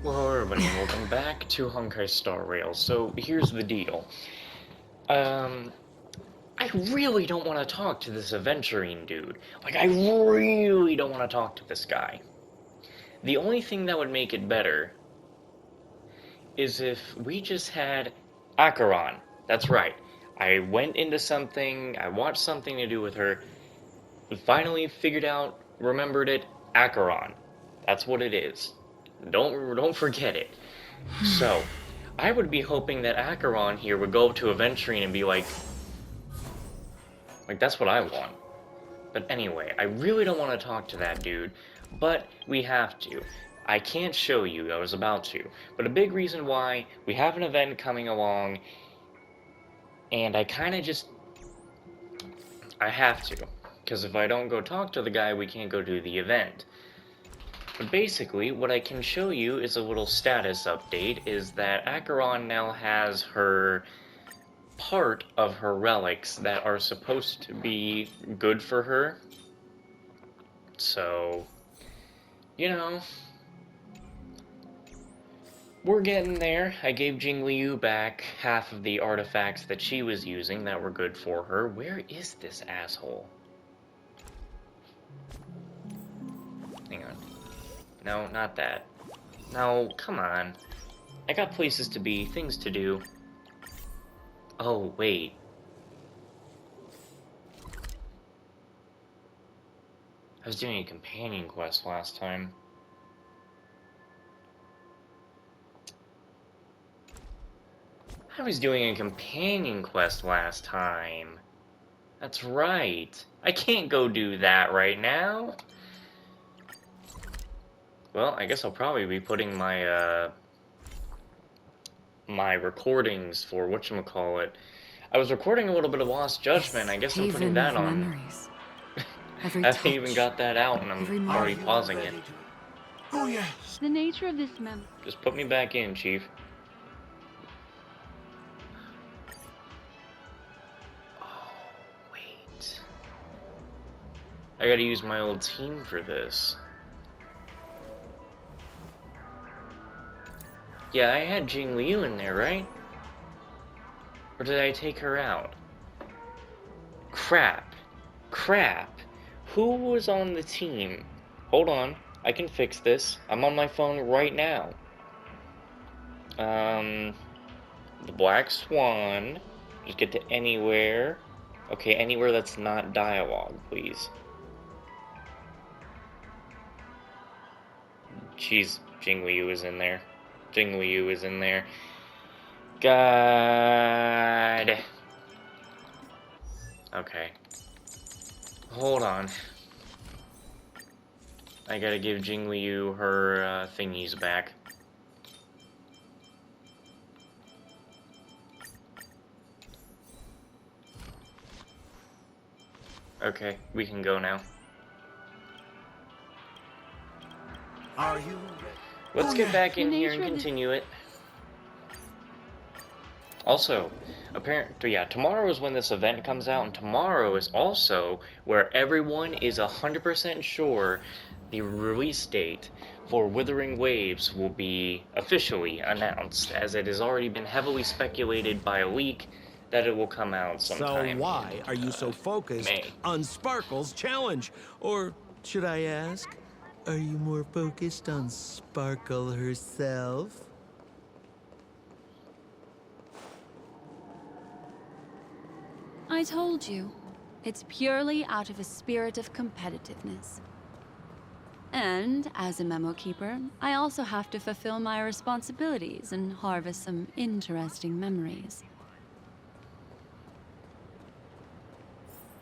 Hello everybody, and welcome back to Honkai Star Rail. So, here's the deal. I really don't want to talk to this aventurine dude. Like, I really don't want to talk to this guy. The only thing that would make it better is if we just had Acheron. That's right. I went into something, I watched something to do with her, and finally figured out, remembered it, Acheron. That's what it is. Don't forget it. So, I would be hoping that Acheron here would go up to Aventurine and be like, that's what I want. But anyway, I really don't want to talk to that dude, but we have to. I can't show you, I was about to, but a big reason why, we have an event coming along, and I have to. Because if I don't go talk to the guy, we can't go do the event. But basically, what I can show you is a little status update, is that Acheron now has her part of her relics that are supposed to be good for her. So, you know, we're getting there. I gave Jingliu back half of the artifacts that she was using that were good for her. Where is this asshole? Hang on. No, not that. No, come on. I got places to be, things to do. Oh, wait. I was doing a companion quest last time. I was doing a companion quest last time. That's right. I can't go do that right now. Well, I guess I'll probably be putting my, my recordings for whatchamacallit. I was recording a little bit of Lost Judgment. I guess I'm putting that on. Memories. Every I haven't touch, even got that out, and I'm already pausing it. Oh yes. The nature of this memory. Just put me back in, Chief. Oh, wait. I gotta use my old team for this. Yeah, I had Jingliu in there, right? Or did I take her out? Crap. Crap. Who was on the team? Hold on. I can fix this. I'm on my phone right now. The Black Swan. Just get to anywhere. Okay, anywhere that's not dialogue, please. Jeez, Jingliu is in there. Jingliu is in there. God. Okay. Hold on. I gotta give Jingliu her thingies back. Okay, we can go now. Are you? Let's get back in here and continue it. Also, tomorrow is when this event comes out, and tomorrow is also where everyone is 100% sure the release date for Withering Waves will be officially announced, as it has already been heavily speculated by a leak that it will come out sometime. So why are you so focused May. on Sparkle's challenge? Or should I ask, are you more focused on Sparkle herself? I told you, it's purely out of a spirit of competitiveness. And, as a memo keeper, I also have to fulfill my responsibilities and harvest some interesting memories.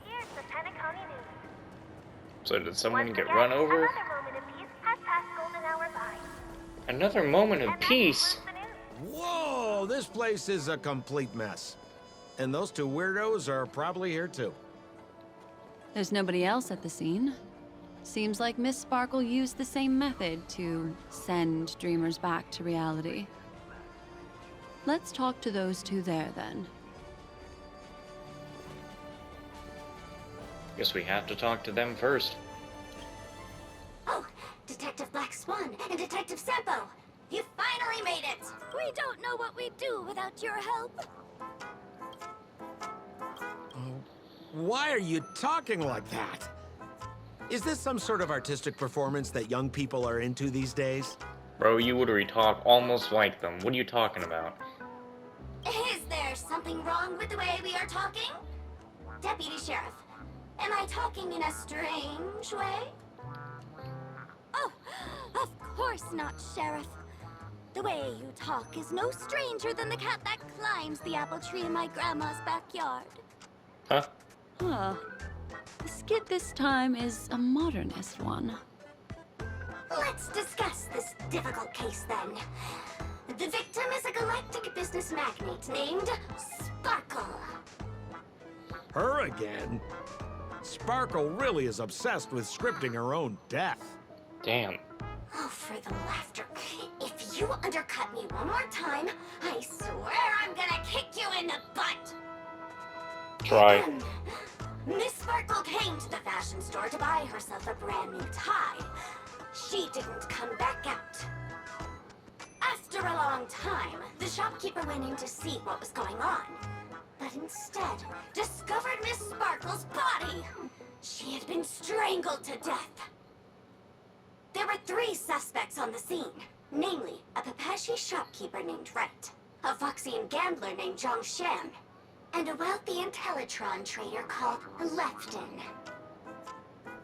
Here's the Penacony News. So did someone Once get again, run over? Another moment of peace has passed golden hour by. Another moment of And that peace? concludes the news. Whoa, this place is a complete mess. And those two weirdos are probably here too. There's nobody else at the scene. Seems like Miss Sparkle used the same method to send dreamers back to reality. Let's talk to those two there, then. Guess we have to talk to them first. Oh, Detective Black Swan and Detective Seppo. You finally made it! We don't know what we'd do without your help. Why are you talking like that? Is this some sort of artistic performance that young people are into these days? Bro, you would talk almost like them. What are you talking about? Is there something wrong with the way we are talking? Deputy Sheriff, am I talking in a strange way? Oh, of course not, Sheriff. The way you talk is no stranger than the cat that climbs the apple tree in my grandma's backyard. Huh? Huh. The skit this time is a modernist one. Let's discuss this difficult case then. The victim is a galactic business magnate named Sparkle. Her again? Sparkle really is obsessed with scripting her own death. Damn. Oh, for the laughter. If you undercut me one more time, I swear I'm gonna kick you in the butt. Try. Miss Sparkle came to the fashion store to buy herself a brand new tie. She didn't come back out. After a long time, the shopkeeper went in to see what was going on, but instead discovered Miss Sparkle's body. She had been strangled to death. There were 3 suspects on the scene, namely a Papashi shopkeeper named Wright, a Foxian gambler named Zhang Shan, and a wealthy Intellitron trader called Lefton.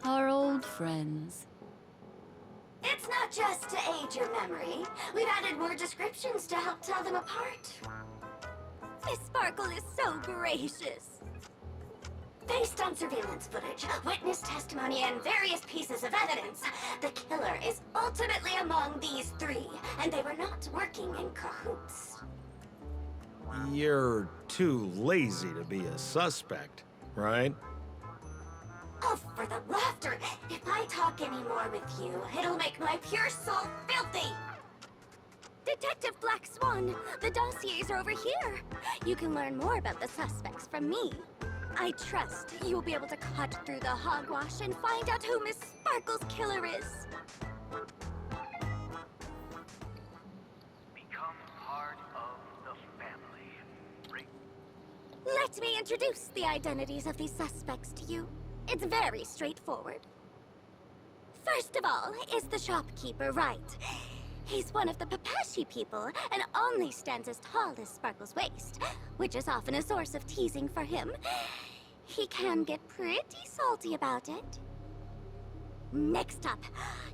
Our old friends. It's not just to aid your memory. We've added more descriptions to help tell them apart. Miss Sparkle is so gracious. Based on surveillance footage, witness testimony, and various pieces of evidence, the killer is ultimately among these 3, and they were not working in cahoots. You're too lazy to be a suspect, right? Oh, for the laughter! If I talk any more with you, it'll make my pure soul filthy! Detective Black Swan, the dossiers are over here. You can learn more about the suspects from me. I trust you'll be able to cut through the hogwash and find out who Miss Sparkle's killer is. Become part of the family. Let me introduce the identities of these suspects to you. It's very straightforward. First of all is the shopkeeper, Wright. He's one of the Papashi people and only stands as tall as Sparkle's waist, which is often a source of teasing for him. He can get pretty salty about it. Next up,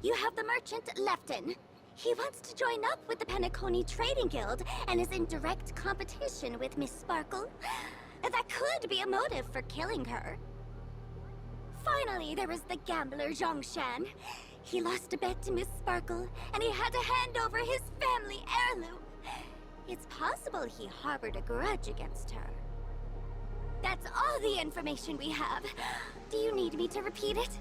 you have the merchant Lefton. He wants to join up with the Penacony Trading Guild and is in direct competition with Miss Sparkle. That could be a motive for killing her. Finally, there is the gambler Zhang Shan. He lost a bet to Miss Sparkle, and he had to hand over his family heirloom. It's possible he harbored a grudge against her. That's all the information we have. Do you need me to repeat it?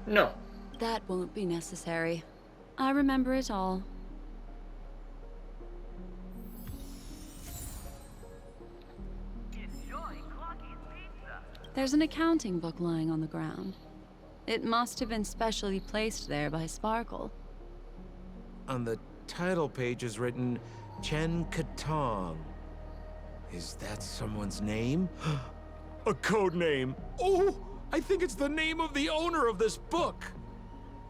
No. That won't be necessary. I remember it all. Enjoy Clocky's pizza. There's an accounting book lying on the ground. It must have been specially placed there by Sparkle. On the title page is written Chen Katong. Is that someone's name? A code name. Oh, I think it's the name of the owner of this book.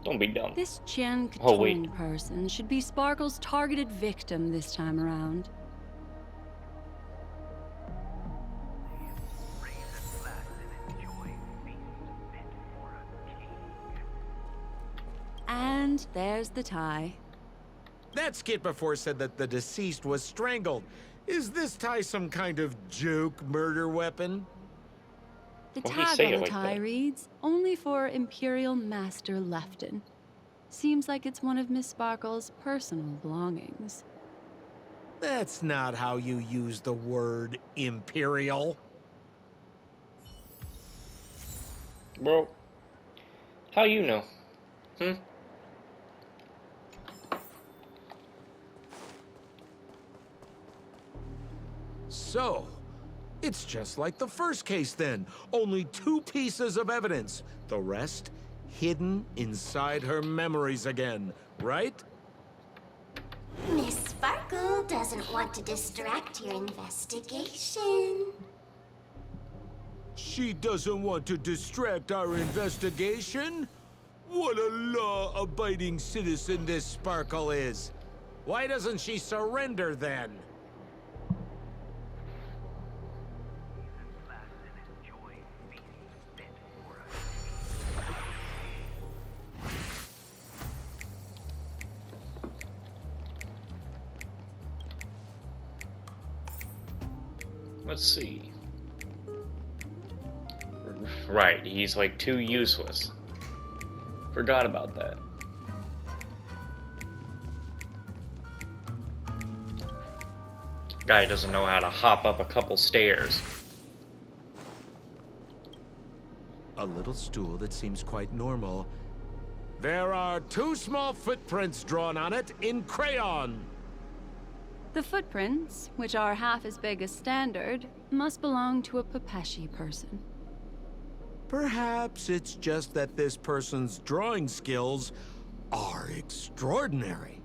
Don't be dumb. This Chen Oh, wait. Katong person should be Sparkle's targeted victim this time around. Raise a glass and enjoy feast fit for a king. And there's the tie. That skit before said that the deceased was strangled. Is this tie some kind of joke murder weapon? The Why'd he tag say on it the like tie that? reads, "Only for Imperial Master Lefton." Seems like it's one of Miss Sparkle's personal belongings. That's not how you use the word imperial. Bro. How you know? So, it's just like the first case then. Only 2 pieces of evidence. The rest, hidden inside her memories again, right? Miss Sparkle doesn't want to distract your investigation. She doesn't want to distract our investigation? What a law-abiding citizen this Sparkle is. Why doesn't she surrender then? Relax and enjoy feast fit for a Let's see. Right, he's like too useless. Forgot about that. Guy doesn't know how to hop up a couple stairs. A little stool that seems quite normal. There are 2 small footprints drawn on it in crayon. The footprints, which are half as big as standard, must belong to a Pepeshi person. Perhaps it's just that this person's drawing skills are extraordinary.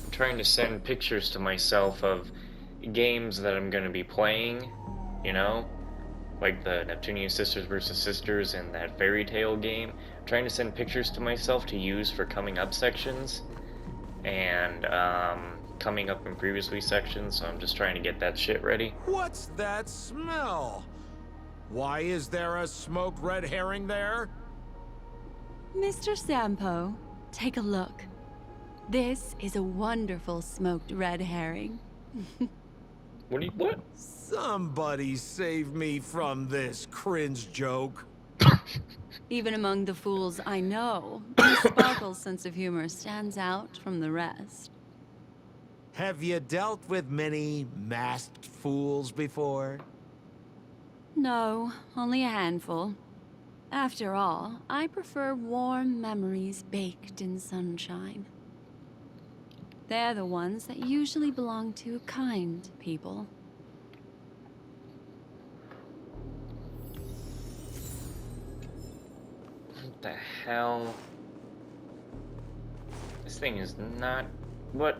I'm trying to send pictures to myself of games that I'm gonna be playing, you know? Like the Neptunian Sisters vs. Sisters and that fairy tale game. I'm trying to send pictures to myself to use for coming up sections and coming up in previously sections, so I'm just trying to get that shit ready. What's that smell? Why is there a smoked red herring there? Mr. Sampo, take a look. This is a wonderful smoked red herring. What? Somebody save me from this cringe joke. Even among the fools I know, Miss Sparkle's sense of humor stands out from the rest. Have you dealt with many masked fools before? No, only a handful. After all, I prefer warm memories baked in sunshine. They're the ones that usually belong to kind people. What the hell? This thing is not... What?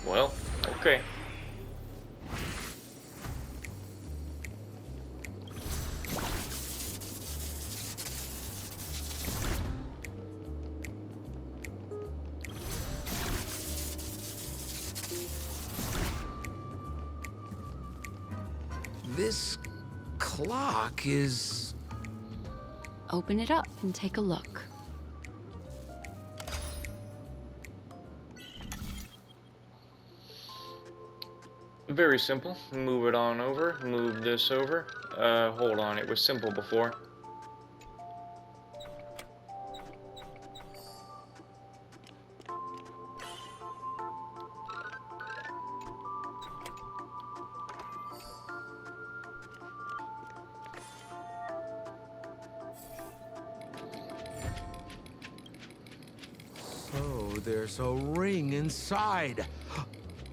Well, okay. This clock is... Open it up and take a look. Very simple. Move it on over. Move this over. Hold on. It was simple before. So there's a ring inside.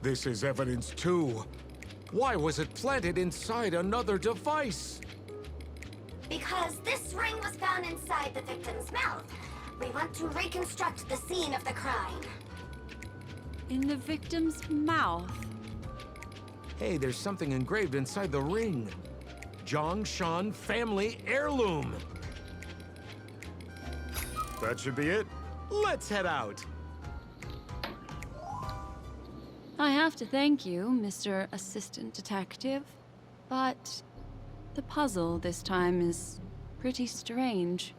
This is evidence too. Why was it planted inside another device? Because this ring was found inside the victim's mouth. We want to reconstruct the scene of the crime. In the victim's mouth. Hey, there's something engraved inside the ring. Zhongshan family heirloom. That should be it. Let's head out. I have to thank you, Mr. Assistant Detective, but the puzzle this time is pretty strange.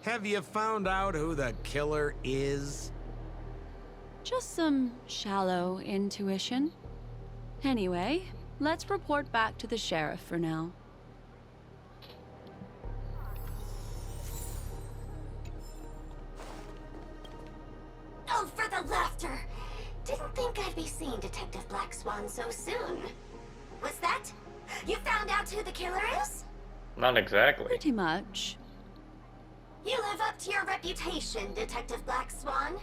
Have you found out who the killer is? Just some shallow intuition. Anyway, let's report back to the sheriff for now. Oh, for the laughter! Didn't think I'd be seeing Detective Black Swan so soon. Was that? You found out who the killer is? Not exactly. Pretty much. You live up to your reputation, Detective Black Swan.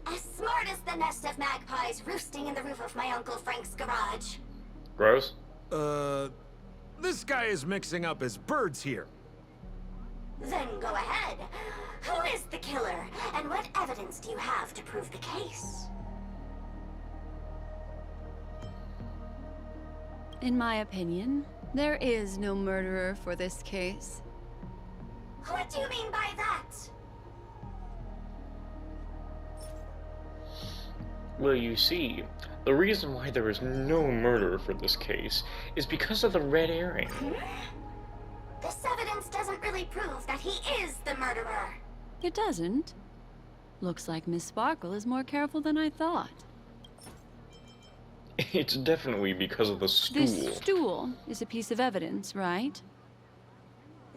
As smart as the nest of magpies roosting in the roof of my Uncle Frank's garage. Gross. This guy is mixing up his birds here. Then go ahead. Who is the killer, and what evidence do you have to prove the case? In my opinion, there is no murderer for this case. What do you mean by that? Well, you see, the reason why there is no murderer for this case is because of the red herring. This evidence doesn't really prove that he is the murderer. It doesn't. Looks like Miss Sparkle is more careful than I thought. It's definitely because of the stool. This stool is a piece of evidence, right?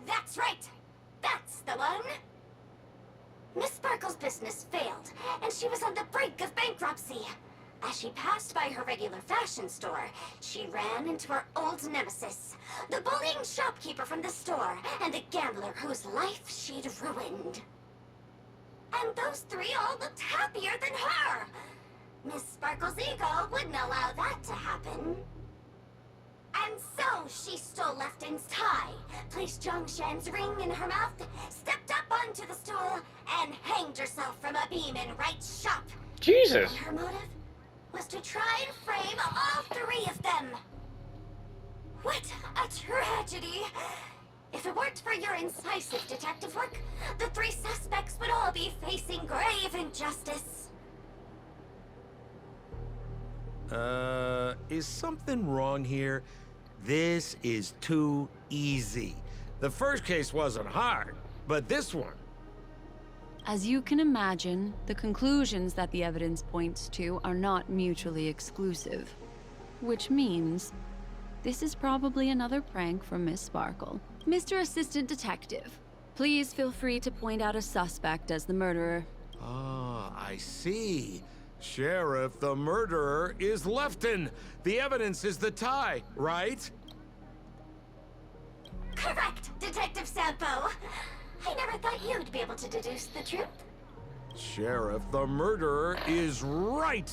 That's right. That's the one. Miss Sparkle's business failed, and she was on the brink of bankruptcy. As she passed by her regular fashion store, she ran into her old nemesis, the bullying shopkeeper from the store, and the gambler whose life she'd ruined. And those three all looked happier than her. Miss Sparkle's ego wouldn't allow that to happen. And so she stole Lefton's tie, placed Zhongshan's ring in her mouth, stepped up onto the stool, and hanged herself from a beam in Wright's shop. Jesus! And her motive was to try and frame all three of them. What a tragedy! If it weren't for your incisive detective work, the three suspects would all be facing grave injustice. Is something wrong here? This is too easy. The first case wasn't hard, but this one... As you can imagine, the conclusions that the evidence points to are not mutually exclusive. Which means, this is probably another prank from Miss Sparkle. Mr. Assistant Detective, please feel free to point out a suspect as the murderer. Ah, I see. Sheriff, the murderer is Lefton. The evidence is the tie, right? Correct, Detective Sampo. I never thought you'd be able to deduce the truth. Sheriff, the murderer is right.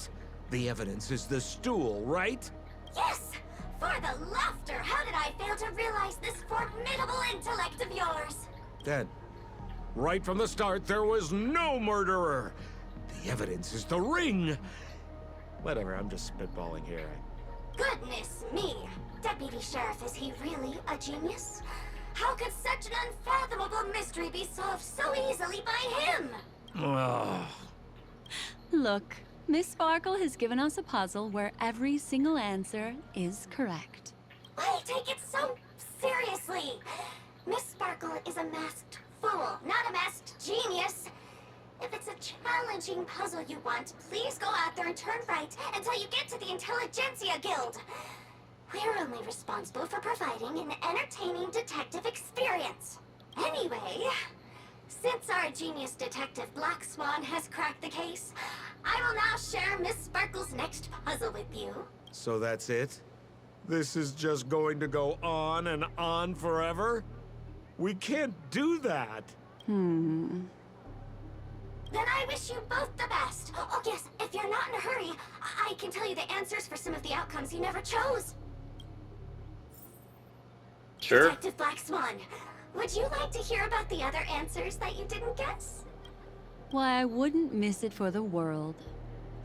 The evidence is the stool, right? Yes! For the laughter, how did I fail to realize this formidable intellect of yours? Then, right from the start, there was no murderer. The evidence is the ring. Whatever, I'm just spitballing here. Goodness me! Deputy Sheriff, is he really a genius? How could such an unfathomable mystery be solved so easily by him? Ugh. Look, Miss Sparkle has given us a puzzle where every single answer is correct. Why take it so seriously? Miss Sparkle is a masked fool, not a masked genius. If it's a challenging puzzle you want, please go out there and turn right until you get to the Intelligentsia Guild. We're only responsible for providing an entertaining detective experience. Anyway, since our genius detective Black Swan has cracked the case, I will now share Miss Sparkle's next puzzle with you. So that's it? This is just going to go on and on forever? We can't do that. Then I wish you both the best. Oh yes, if you're not in a hurry, I can tell you the answers for some of the outcomes you never chose. Sure. Detective Black Swan, would you like to hear about the other answers that you didn't guess? Why, I wouldn't miss it for the world.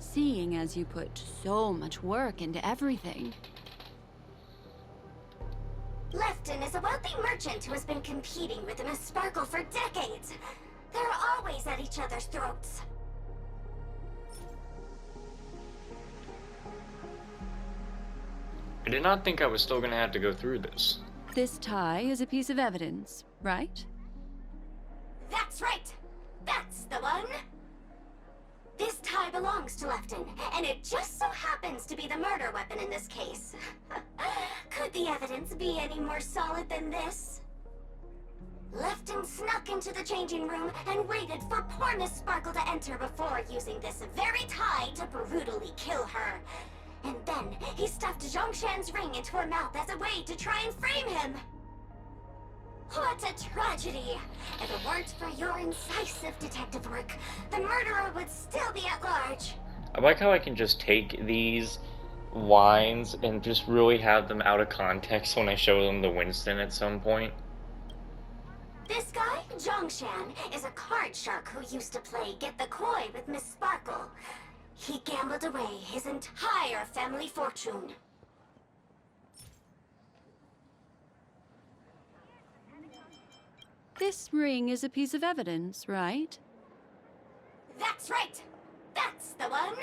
Seeing as you put so much work into everything. Lefton is a wealthy merchant who has been competing with Miss Sparkle for decades. They're always at each other's throats. I did not think I was still gonna have to go through this. This tie is a piece of evidence, right? That's right! That's the one! This tie belongs to Lefton, and it just so happens to be the murder weapon in this case. Could the evidence be any more solid than this? Lefton snuck into the changing room and waited for poor Miss Sparkle to enter before using this very tie to brutally kill her. And then he stuffed Zhongshan's ring into her mouth as a way to try and frame him. What a tragedy! If it weren't for your incisive detective work, the murderer would still be at large. I like how I can just take these lines and just really have them out of context when I show them the Winston at some point. This guy, Zhongshan, is a card shark who used to play Get the Koi with Miss Sparkle. He gambled away his entire family fortune. This ring is a piece of evidence, right? That's right! That's the one!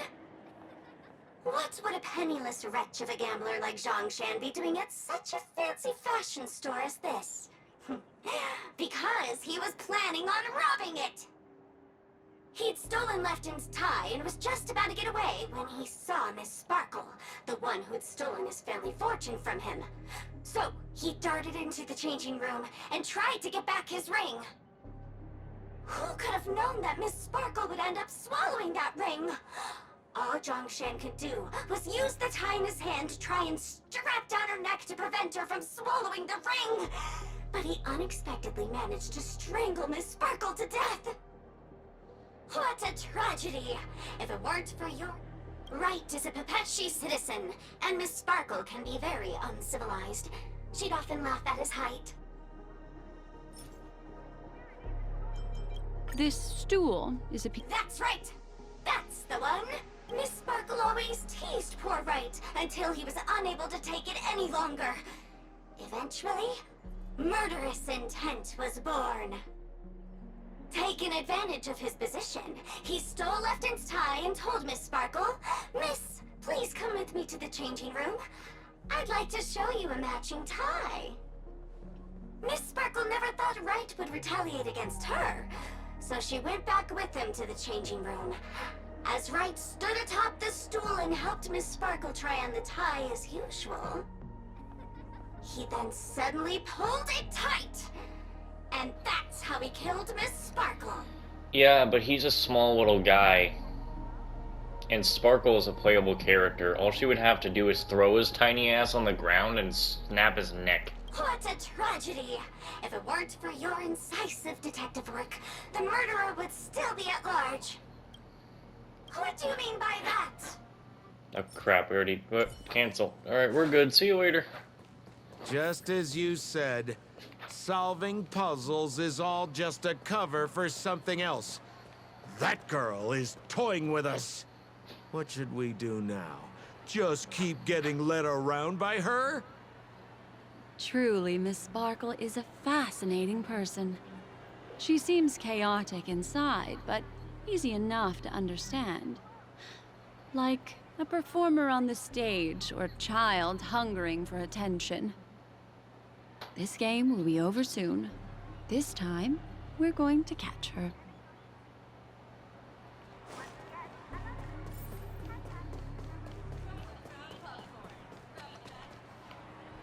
What would a penniless wretch of a gambler like Zhongshan be doing at such a fancy fashion store as this? Because he was planning on robbing it! He'd stolen Lefton's tie and was just about to get away when he saw Miss Sparkle, the one who'd stolen his family fortune from him. So, he darted into the changing room and tried to get back his ring. Who could have known that Miss Sparkle would end up swallowing that ring? All Zhongshan could do was use the tie in his hand to try and strap down her neck to prevent her from swallowing the ring. But he unexpectedly managed to strangle Miss Sparkle to death. What a tragedy! If it weren't for your right as a Pepetshi citizen, and Miss Sparkle can be very uncivilized. She'd often laugh at his height. This stool is a piece. That's right! That's the one! Miss Sparkle always teased poor Wright until he was unable to take it any longer. Eventually, murderous intent was born. Taking advantage of his position, he stole Lefton's tie and told Miss Sparkle, "Miss, please come with me to the changing room. I'd like to show you a matching tie." Miss Sparkle never thought Wright would retaliate against her, so she went back with him to the changing room. As Wright stood atop the stool and helped Miss Sparkle try on the tie as usual, he then suddenly pulled it tight. And that's how he killed Miss Sparkle. Yeah, but he's a small little guy. And Sparkle is a playable character. All she would have to do is throw his tiny ass on the ground and snap his neck. What a tragedy! If it weren't for your incisive detective work, the murderer would still be at large. What do you mean by that? Oh crap, we already... cancel. Alright, we're good. See you later. Just as you said, solving puzzles is all just a cover for something else. That girl is toying with us. What should we do now? Just keep getting led around by her? Truly, Miss Sparkle is a fascinating person. She seems chaotic inside, but easy enough to understand. Like a performer on the stage or child hungering for attention. This game will be over soon. This time, we're going to catch her.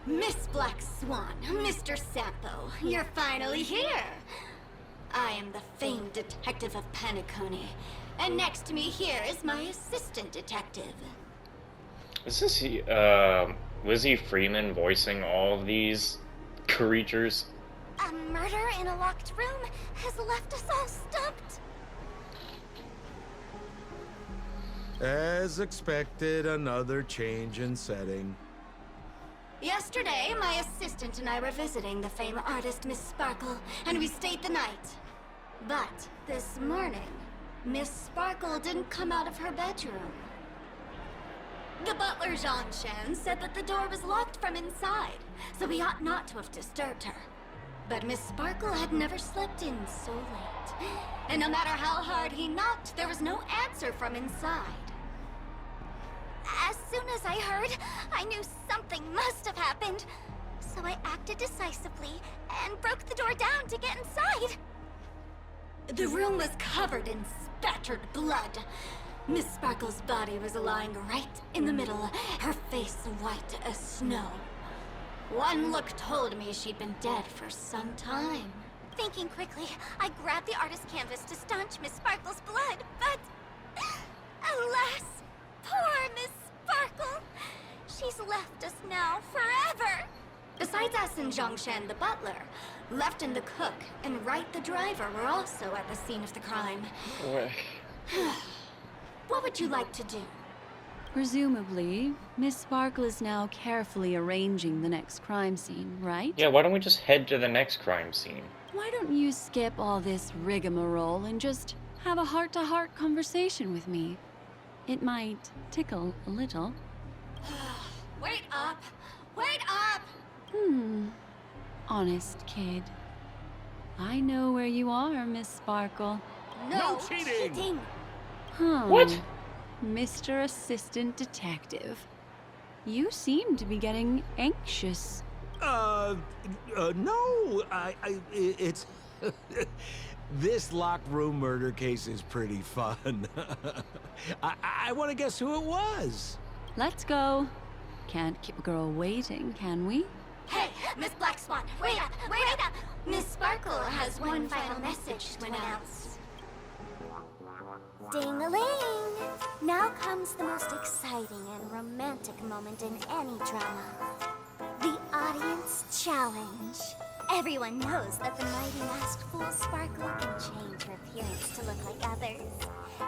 Miss Black Swan, Mr. Sampo, you're finally here. I am the famed detective of Panicone, and next to me here is my assistant detective. Is this Lizzie Freeman voicing all of these creatures? A murder in a locked room has left us all stumped. As expected, another change in setting. Yesterday, my assistant and I were visiting the famed artist Miss Sparkle, and we stayed the night. But this morning, Miss Sparkle didn't come out of her bedroom. The butler, Zhongshan, said that the door was locked from inside, so we ought not to have disturbed her. But Miss Sparkle had never slept in so late, and no matter how hard he knocked, there was no answer from inside. As soon as I heard, I knew something must have happened. So I acted decisively and broke the door down to get inside. The room was covered in spattered blood. Miss Sparkle's body was lying right in the middle, her face white as snow. One look told me she'd been dead for some time. Thinking quickly, I grabbed the artist's canvas to staunch Miss Sparkle's blood, but... alas! Poor Miss Sparkle! She's left us now forever! Besides us and Zhongshan the butler, Lefton the cook and Wright the driver were also at the scene of the crime. What? What would you like to do? Presumably, Miss Sparkle is now carefully arranging the next crime scene, right? Yeah, why don't we just head to the next crime scene? Why don't you skip all this rigmarole and just have a heart-to-heart conversation with me? It might tickle a little. Wait up! Wait up! Honest kid. I know where you are, Miss Sparkle. No cheating! What? Mr. Assistant Detective. You seem to be getting anxious. No, it's... This locked room murder case is pretty fun. I want to guess who it was. Let's go. Can't keep a girl waiting, can we? Hey, Miss Black Swan, wait up! Wait up! Miss Sparkle has one final message to announce. Ding-a-ling! Now comes the most exciting and romantic moment in any drama. The audience challenge. Everyone knows that the mighty masked fool Sparkle can change her appearance to look like others.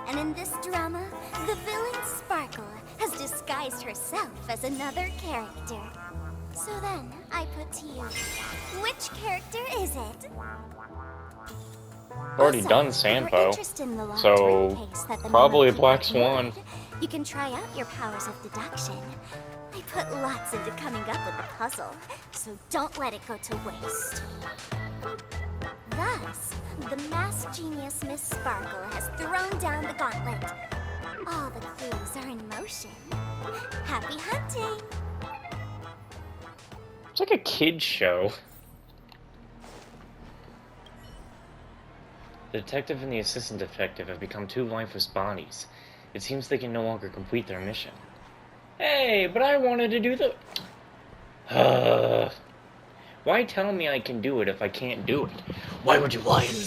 And in this drama, the villain Sparkle has disguised herself as another character. So then, I put to you, which character is it? Already Also, done if you're Sampo, interested in the locked so room case that the probably a Memo Black Keeper Swan. ordered, you can try out your powers of deduction. I put lots into coming up with the puzzle, so don't let it go to waste. Thus, the masked genius Miss Sparkle has thrown down the gauntlet. All the clues are in motion. Happy hunting! It's like a kid's show. The detective and the assistant detective have become two lifeless bodies. It seems they can no longer complete their mission. Hey, but I wanted to do the... Why tell me I can do it if I can't do it? Why would you lie to me?